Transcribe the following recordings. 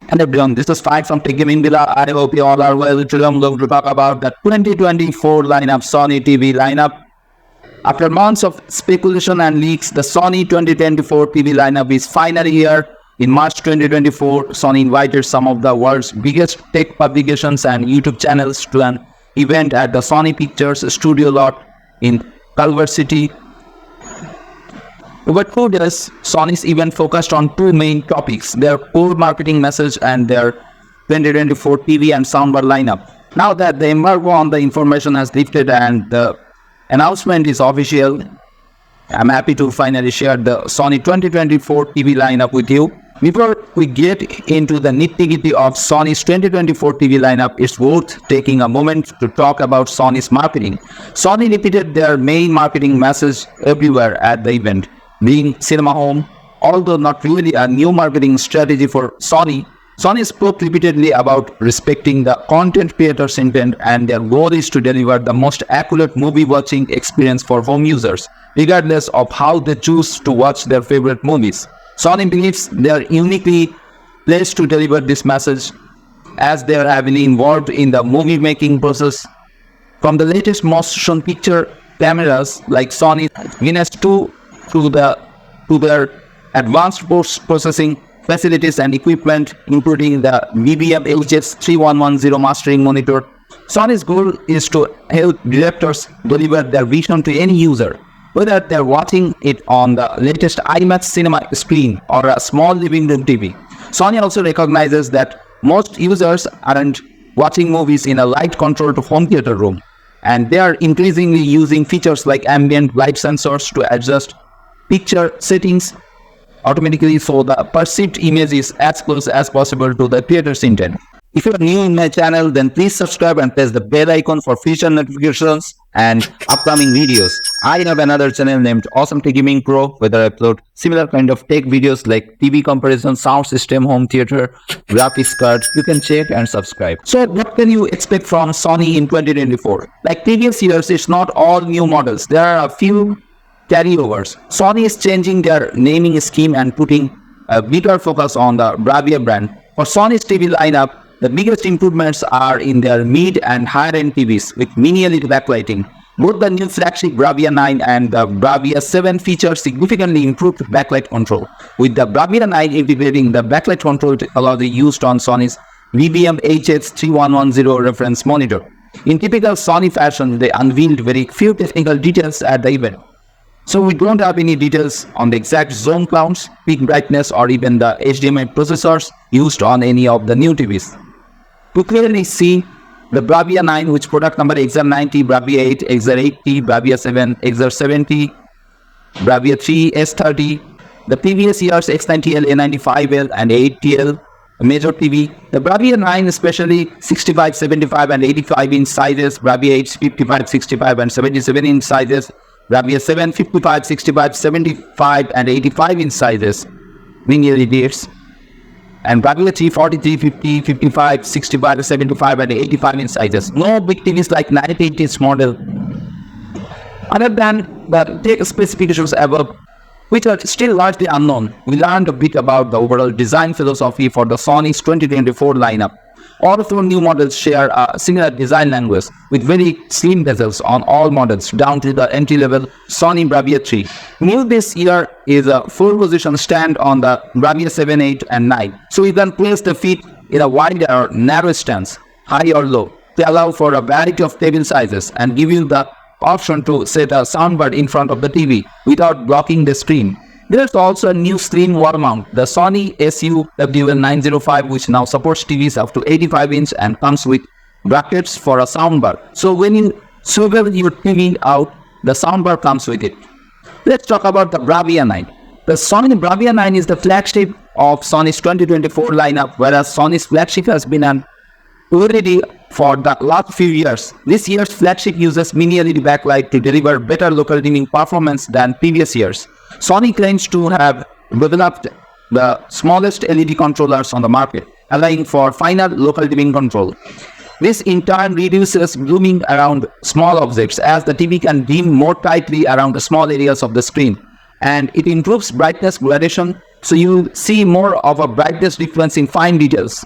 Hello everyone, this is Fight from Tech Gaming Villa. I hope you all are well. Today I'm going to talk about the 2024 lineup, Sony TV lineup. After months of speculation and leaks, the Sony 2024 TV lineup is finally here. In March 2024, Sony invited some of the world's biggest tech publications and YouTube channels to an event at the Sony Pictures studio lot in Culver City. Over 2 days, Sony's event focused on two main topics: their core marketing message and their 2024 TV and soundbar lineup. Now that the embargo on the information has lifted and the announcement is official, I'm happy to finally share the Sony 2024 TV lineup with you. Before we get into the nitty-gritty of Sony's 2024 TV lineup, it's worth taking a moment to talk about Sony's marketing. Sony repeated their main marketing message everywhere at the event, being cinema home. Although not really a new marketing strategy for Sony, Sony spoke repeatedly about respecting the content creator's intent, and their goal is to deliver the most accurate movie watching experience for home users, regardless of how they choose to watch their favorite movies. Sony believes they are uniquely placed to deliver this message, as they are heavily involved in the movie making process. From the latest motion picture cameras like Sony Venus 2 to their advanced post-processing facilities and equipment, including the BBM HS3110 mastering monitor, Sony's goal is to help directors deliver their vision to any user, whether they're watching it on the latest IMAX cinema screen or a small living room TV. Sony also recognizes that most users aren't watching movies in a light-controlled home theater room, and they are increasingly using features like ambient light sensors to adjust picture settings automatically so the perceived image is as close as possible to the creator's intent. If you are new in my channel, then please subscribe and press the bell icon for future notifications and upcoming videos. I have another channel named Awesome Tech Gaming Pro, where I upload similar kind of tech videos like TV comparison, sound system, home theater, graphics cards. You can check and subscribe. So what can you expect from Sony in 2024? Like previous years, it's not all new models. There are a few carryovers. Sony is changing their naming scheme and putting a bigger focus on the Bravia brand. For Sony's TV lineup, the biggest improvements are in their mid and higher-end TVs with mini LED backlighting. Both the new flagship Bravia 9 and the Bravia 7 feature significantly improved backlight control, with the Bravia 9 integrating the backlight control technology used on Sony's BBM HS3110 reference monitor. In typical Sony fashion, they unveiled very few technical details at the event. So we don't have any details on the exact zone counts, peak brightness, or even the HDMI processors used on any of the new TVs. To clearly see the Bravia 9, which product number XR90, Bravia 8, XR80, Bravia 7, XR70, Bravia 3, S30, the previous year's X90L, A95L, and A80L major TV, the Bravia 9 especially 65, 75, and 85 inch sizes, Bravia 8 55, 65, and 77 inch sizes, Bravia 7 55, 65, 75, and 85 inch sizes, mini LEDs, and Bravia 3 43, 50, 55, 65, 75, and 85 inch sizes. No big TVs like 98 inch model. Other than the tech specifications above, which are still largely unknown, we learned a bit about the overall design philosophy for the Sony's 2024 lineup. All of the new models share a similar design language, with very slim bezels on all models down to the entry-level Sony Bravia 3. New this year is a 4-position stand on the Bravia 7, 8, and 9, so you can place the feet in a wide or narrow stance, high or low, to allow for a variety of table sizes and give you the option to set a soundbar in front of the TV without blocking the screen. There's also a new slim wall mount, the Sony SUWL905, which now supports TVs up to 85 inch and comes with brackets for a soundbar. So when you swivel your TV out, the soundbar comes with it. Let's talk about the Bravia 9. The Sony Bravia 9 is the flagship of Sony's 2024 lineup, whereas Sony's flagship has been an OLED for the last few years. This year's flagship uses mini LED backlight to deliver better local dimming performance than previous years. Sony claims to have developed the smallest LED controllers on the market, allowing for finer local dimming control. This in turn reduces blooming around small objects, as the TV can dim more tightly around the small areas of the screen, and it improves brightness gradation So you see more of a brightness difference in fine details.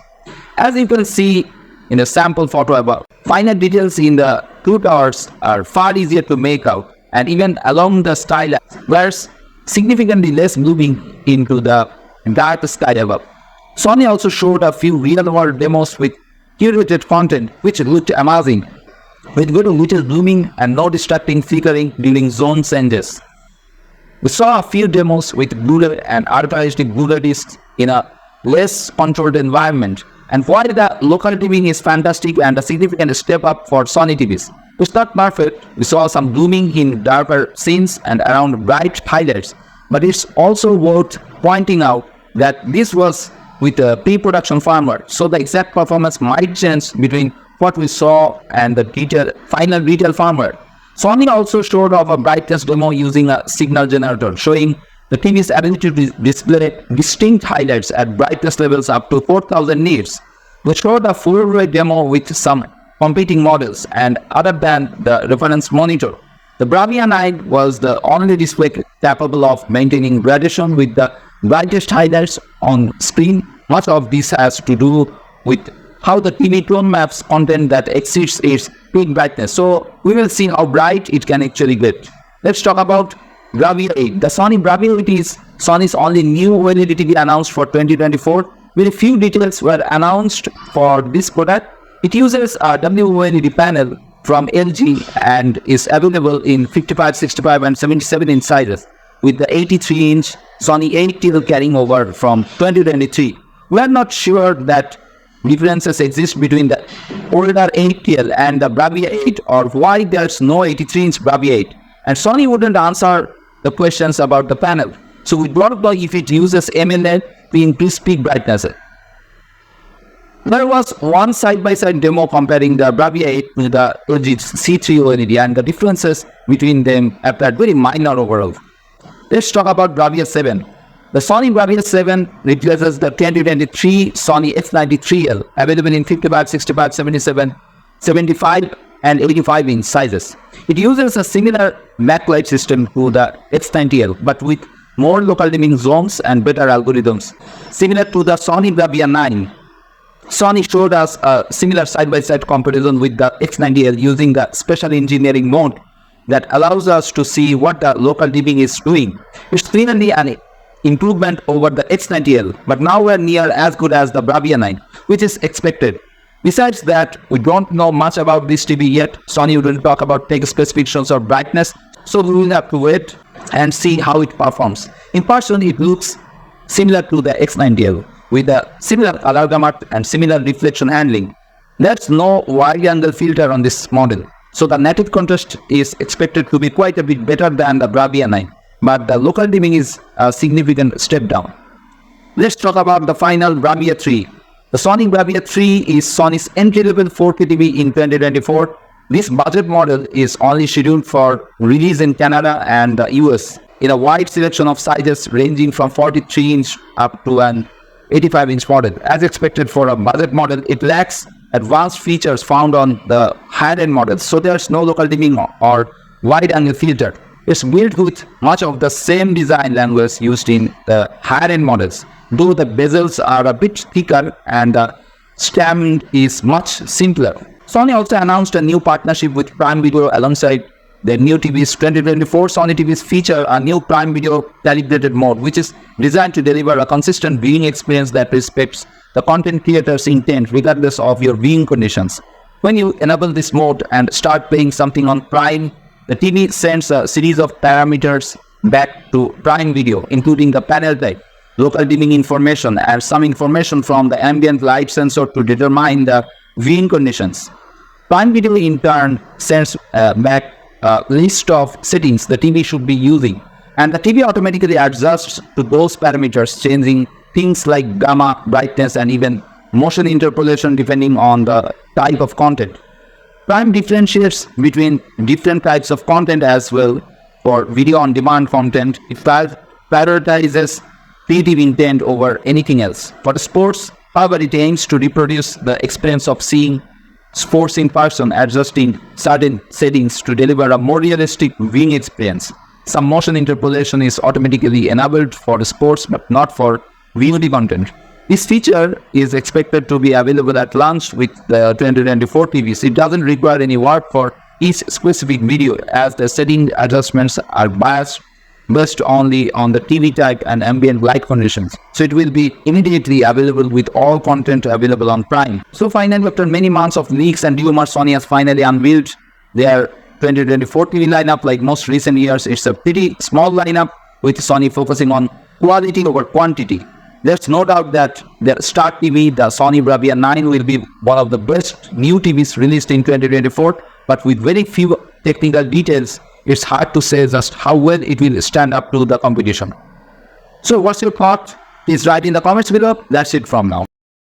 As you can see in the sample photo above, finer details in the two towers are far easier to make out, and even along the skyline, there's significantly less blooming into the dark sky above. Sony also showed a few real-world demos with curated content which looked amazing, with good little blooming and no distracting flickering during zone changes. We saw a few demos with Blu-ray and ultra-HD Blu-ray discs in a less controlled environment, and while the local dimming is fantastic and a significant step up for Sony TVs, it's not perfect. We saw some blooming in darker scenes and around bright highlights, but it's also worth pointing out that this was with a pre-production firmware, so the exact performance might change between what we saw and the final retail firmware. Sony also showed off a brightness demo using a signal generator, showing the TV's ability to display distinct highlights at brightness levels up to 4000 nits. We showed a full-array demo with some competing models, and other than the reference monitor, the Bravia 9 was the only display capable of maintaining gradation with the brightest highlights on screen. Much of this has to do with how the TV tone maps content that exceeds its peak brightness. So we will see how bright it can actually get. Let's talk about Bravia 8. The Sony Bravia 8 is Sony's only new OLED TV announced for 2024. Very few details were announced for this product. It uses a WOLED panel from LG and is available in 55, 65 and 77 inch sizes, with the 83-inch Sony 8TL carrying over from 2023. We are not sure that differences exist between the older 8TL and the Bravia 8, or why there's no 83-inch Bravia 8. And Sony wouldn't answer the questions about the panel. So we don't know if it uses AMOLED to increase peak brightness. There was one side-by-side demo comparing the Bravia 8 with the LG C3 OLED, and the differences between them appeared very minor overall. Let's talk about Bravia 7. The Sony Bravia 7 replaces the 2023 Sony X93L, available in 55, 65, 77, 75 and 85 inch sizes. It uses a similar backlight system to the X90L, but with more local dimming zones and better algorithms. Similar to the Sony Bravia 9, Sony showed us a similar side-by-side comparison with the X90L using the special engineering mode that allows us to see what the local dimming is doing. It's clearly an improvement over the X90L, but nowhere near as good as the Bravia 9, which is expected. Besides that, we don't know much about this TV yet. Sony wouldn't talk about tech specifications or brightness, so we will have to wait and see how it performs. In person, it looks similar to the X90L, with a similar color gamut and similar reflection handling. There's no wide angle filter on this model, so the native contrast is expected to be quite a bit better than the Bravia 9, but the local dimming is a significant step down. Let's talk about the final Bravia 3. The Sony Bravia 3 is Sony's entry-level 4K TV in 2024. This budget model is only scheduled for release in Canada and the US in a wide selection of sizes ranging from 43-inch up to an 85-inch model. As expected for a budget model, it lacks advanced features found on the higher-end models, so there's no local dimming or wide-angle filter. It's built with much of the same design language used in the higher-end models, though the bezels are a bit thicker and the stem is much simpler. Sony also announced a new partnership with Prime Video alongside their new TVs. 2024 Sony TVs feature a new Prime Video calibrated mode, which is designed to deliver a consistent viewing experience that respects the content creator's intent regardless of your viewing conditions. When you enable this mode and start playing something on Prime, the TV sends a series of parameters back to Prime Video, including the panel type, local dimming information, and some information from the ambient light sensor to determine the viewing conditions. Prime Video in turn sends back a list of settings the TV should be using, and the TV automatically adjusts to those parameters, changing things like gamma, brightness, and even motion interpolation depending on the type of content. Prime differentiates between different types of content as well. For video on demand content, it prioritizes creative intent over anything else. For sports, however, it aims to reproduce the experience of seeing sports in person, adjusting certain settings to deliver a more realistic viewing experience. some motion interpolation is automatically enabled for sports but not for VOD content. This feature is expected to be available at launch with the 2024 TVs. It doesn't require any work for each specific video, as the setting adjustments are based only on the TV type and ambient light conditions. So it will be immediately available with all content available on Prime. So finally, after many months of leaks and rumors, Sony has finally unveiled their 2024 TV lineup. Like most recent years, it's a pretty small lineup, with Sony focusing on quality over quantity. There's no doubt that the Star TV, the Sony Bravia 9, will be one of the best new TVs released in 2024, but with very few technical details, it's hard to say just how well it will stand up to the competition. So what's your thought? Please write in the comments below. That's it from now.